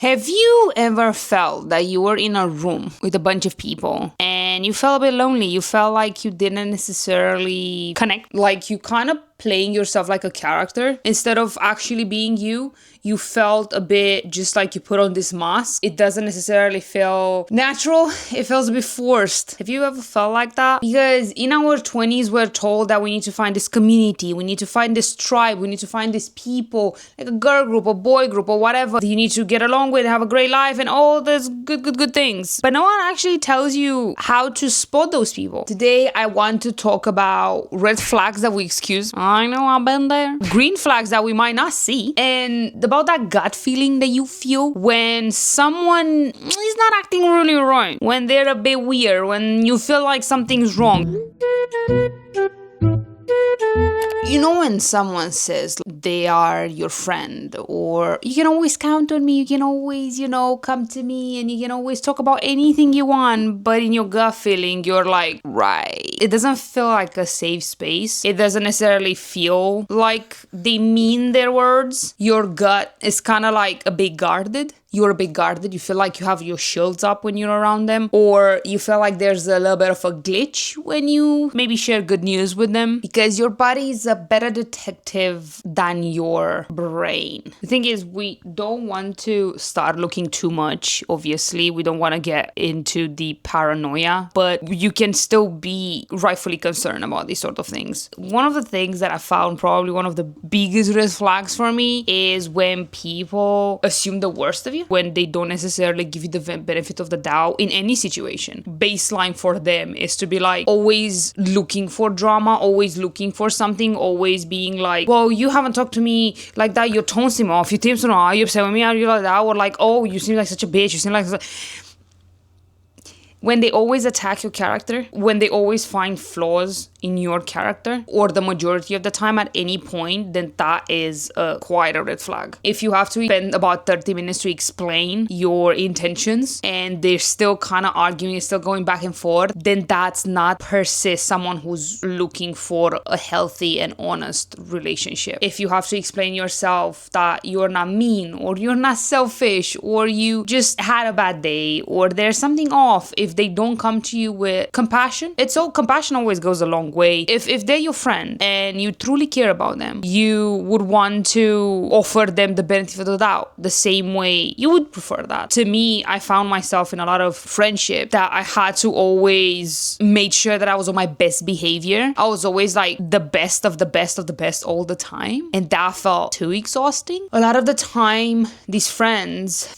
Have you ever felt that you were in a room with a bunch of people and you felt a bit lonely? You felt like you didn't necessarily connect, like you kind of playing yourself like a character instead of actually being you. You felt a bit just like you put on this mask. It doesn't necessarily feel natural. It feels a bit forced. Have you ever felt like that? Because in our 20s, we're told that we need to find this community. We need to find this tribe. We need to find these people, like a girl group, a boy group, or whatever. You need to get along with, have a great life, and all those good things. But no one actually tells you how to spot those people. Today, I want to talk about red flags that we excuse. I know, I've been there. Green flags that we might not see. And about that gut feeling that you feel when someone is not acting really right, when they're a bit weird, when you feel like something's wrong. You know when someone says they are your friend, or you can always count on me, you can always, come to me and you can always talk about anything you want, but in your gut feeling, you're like, right. It doesn't feel like a safe space. It doesn't necessarily feel like they mean their words. Your gut is kind of like a bit guarded. You're a bit guarded. You feel like you have your shields up when you're around them, or you feel like there's a little bit of a glitch when you maybe share good news with them, because your body is a better detective than your brain. The thing is, we don't want to start looking too much. Obviously, we don't want to get into the paranoia, but you can still be rightfully concerned about these sort of things. One of the things that I found probably one of the biggest red flags for me is when people assume the worst of you, when they don't necessarily give you the benefit of the doubt in any situation. Baseline for them is to be like always looking for drama, always looking for something, always being like, well, you haven't talked to me like that, your tone seem off, you seem so, are you upset with me, are you like that, or like, oh, you seem like such a bitch, you seem like... When they always attack your character, when they always find flaws in your character, or the majority of the time at any point, then that is quite a red flag. If you have to spend about 30 minutes to explain your intentions and they're still kind of arguing, still going back and forth, then that's not per se someone who's looking for a healthy and honest relationship. If you have to explain yourself that you're not mean, or you're not selfish, or you just had a bad day, or there's something off, if they don't come to you with compassion, compassion always goes a long way. If they're your friend and you truly care about them, you would want to offer them the benefit of the doubt the same way you would prefer that. To me, I found myself in a lot of friendship that I had to always make sure that I was on my best behavior. I was always like the best of the best of the best all the time, and that felt too exhausting. A lot of the time, these friends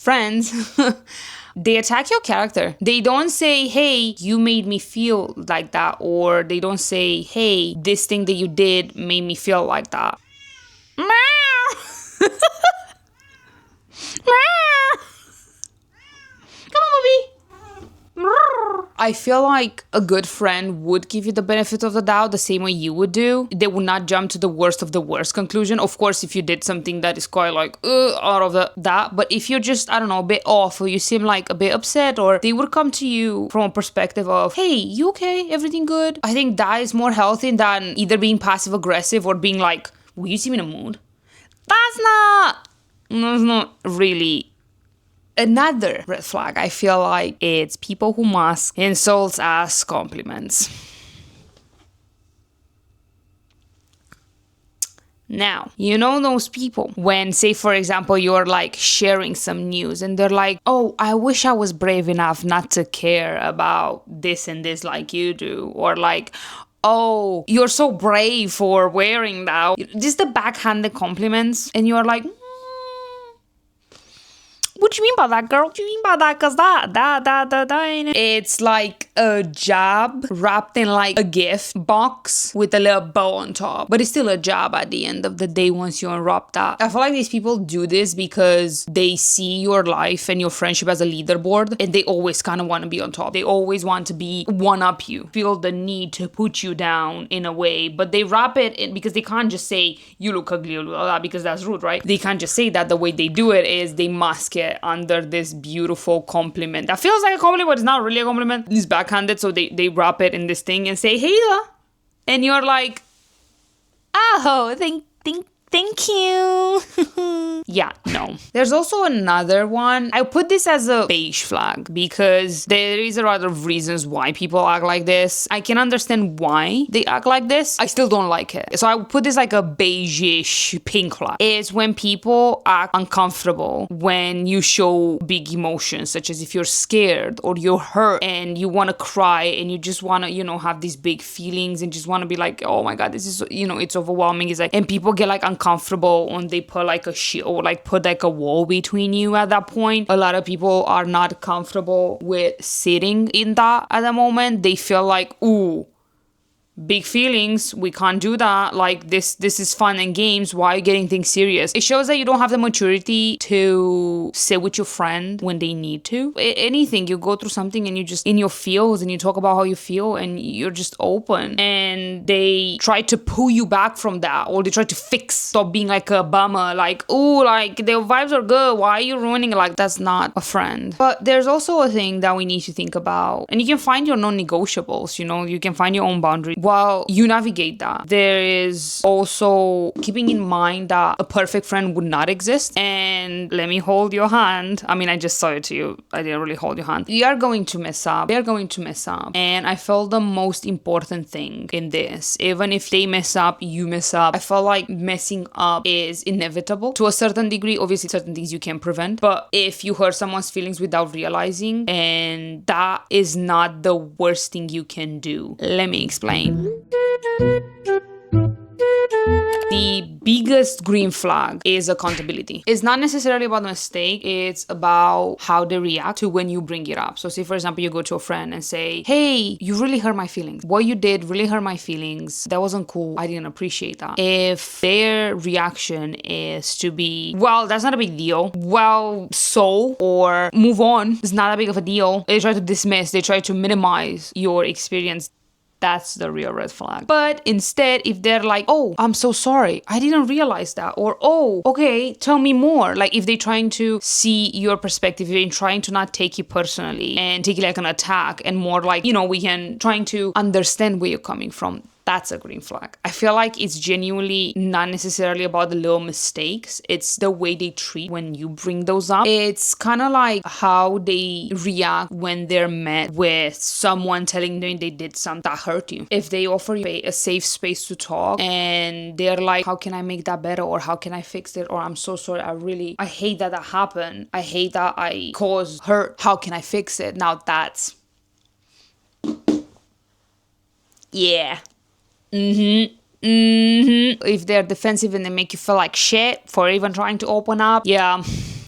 they attack your character. They don't say, hey, you made me feel like that. Or they don't say, hey, this thing that you did made me feel like that. Come on, baby. I feel like a good friend would give you the benefit of the doubt the same way you would do. They would not jump to the worst of the worst conclusion. Of course, if you did something that is quite like out of that, but if you're just, I don't know, a bit off, or you seem like a bit upset, or they would come to you from a perspective of, hey, you okay? Everything good? I think that is more healthy than either being passive aggressive or being like, well, you seem in a mood. That's not really. Another red flag, I feel like, it's people who mask insults as compliments. Now, you know those people when, say, for example, you're like sharing some news and they're like, oh, I wish I was brave enough not to care about this and this like you do. Or like, oh, you're so brave for wearing that. Just the backhanded compliments. And you're like, what you mean by that, girl? What you mean by that? Cause that. It's like a jab wrapped in like a gift box with a little bow on top. But it's still a jab at the end of the day once you unwrap that. I feel like these people do this because they see your life and your friendship as a leaderboard, and they always kind of want to be on top. They always want to be one-up you. Feel the need to put you down in a way. But they wrap it in because they can't just say, you look ugly or blah, blah, because that's rude, right? They can't just say that. The way they do it is they mask it under this beautiful compliment that feels like a compliment, but it's not really a compliment. It's backhanded, so they wrap it in this thing and say, hey, and you're like, oh, Thank you. Yeah, no. There's also another one. I put this as a beige flag because there is a lot of reasons why people act like this. I can understand why they act like this. I still don't like it. So I would put this like a beige-ish pink flag. It's when people act uncomfortable when you show big emotions, such as if you're scared or you're hurt and you want to cry and you just want to, have these big feelings and just want to be like, oh my God, this is, it's overwhelming. It's like, and people get like uncomfortable when they put like a shield or like put like a wall between you at that point. A lot of people are not comfortable with sitting in that at the moment. They feel like, ooh, big feelings, we can't do that. Like this is fun and games. Why are you getting things serious? It shows that you don't have the maturity to sit with your friend when they need to. Anything, you go through something and you just in your feels and you talk about how you feel and you're just open, and they try to pull you back from that, or they try to stop being like a bummer, like, oh, like their vibes are good, why are you ruining it? Like, that's not a friend. But there's also a thing that we need to think about, and you can find your non-negotiables, you can find your own boundaries while you navigate that. There is also keeping in mind that a perfect friend would not exist. And let me hold your hand. I mean, I just saw it to you. I didn't really hold your hand. You are going to mess up. They are going to mess up. And I felt the most important thing in this, even if they mess up, you mess up, I felt like messing up is inevitable to a certain degree. Obviously, certain things you can prevent. But if you hurt someone's feelings without realizing, and that is not the worst thing you can do. Let me explain. The biggest green flag is accountability. It's not necessarily about the mistake. It's about how they react to when you bring it up. So say, for example, you go to a friend and say, hey, you really hurt my feelings. What you did really hurt my feelings. That wasn't cool. I didn't appreciate that. If their reaction is to be, well, that's not a big deal. Well, so, or move on. It's not that big of a deal. They try to dismiss. They try to minimize your experience. That's the real red flag. But instead, if they're like, oh, I'm so sorry, I didn't realize that. Or, oh, okay, tell me more. Like if they're trying to see your perspective, if they're trying to not take it personally and take it like an attack, and more like, we can trying to understand where you're coming from. That's a green flag. I feel like it's genuinely not necessarily about the little mistakes. It's the way they treat when you bring those up. It's kind of like how they react when they're met with someone telling them they did something that hurt you. If they offer you a safe space to talk and they're like, how can I make that better? Or how can I fix it? Or I'm so sorry. I hate that happened. I hate that I caused hurt. How can I fix it? Now that's... yeah. If they're defensive and they make you feel like shit for even trying to open up, yeah,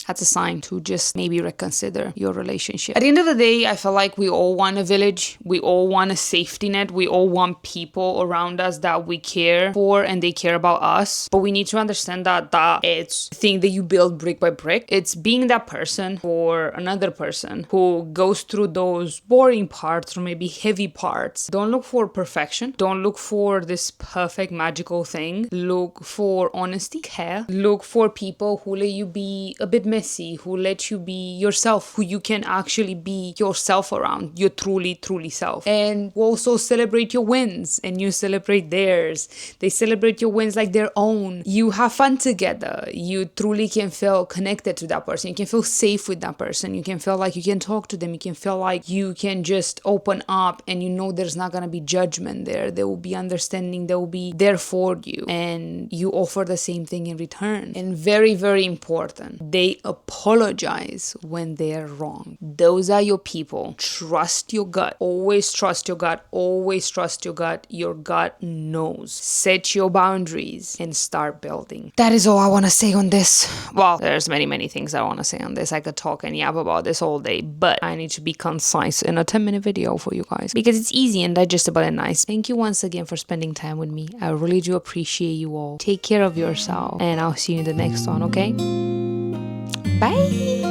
that's a sign to just maybe reconsider your relationship. At the end of the day, I feel like we all want a village. We all want a safety net. We all want people around us that we care for and they care about us. But we need to understand that it's a thing that you build brick by brick. It's being that person for another person who goes through those boring parts or maybe heavy parts. Don't look for perfection. Don't look for this perfect magical thing. Look for honesty, care. Look for people who let you be a bit messy, who let you be yourself, who you can actually be yourself around, your truly self. And also celebrate your wins and you celebrate theirs. They celebrate your wins like their own. You have fun together. You truly can feel connected to that person. You can feel safe with that person. You can feel like you can talk to them. You can feel like you can just open up and there's not gonna be judgment there. There will be understanding. They will be there for you and you offer the same thing in return. And very, very important, they apologize when they're wrong. Those are your people. Trust your gut. Always trust your gut. Always trust your gut. Your gut knows. Set your boundaries and start building. That is all I want to say on this. Well, there's many things I want to say on this. I could talk and yap about this all day, but I need to be concise in a 10-minute video for you guys because it's easy and digestible and nice. Thank you once again for spending time with me. I really do appreciate you all. Take care of yourself and I'll see you in the next one, okay? Bye!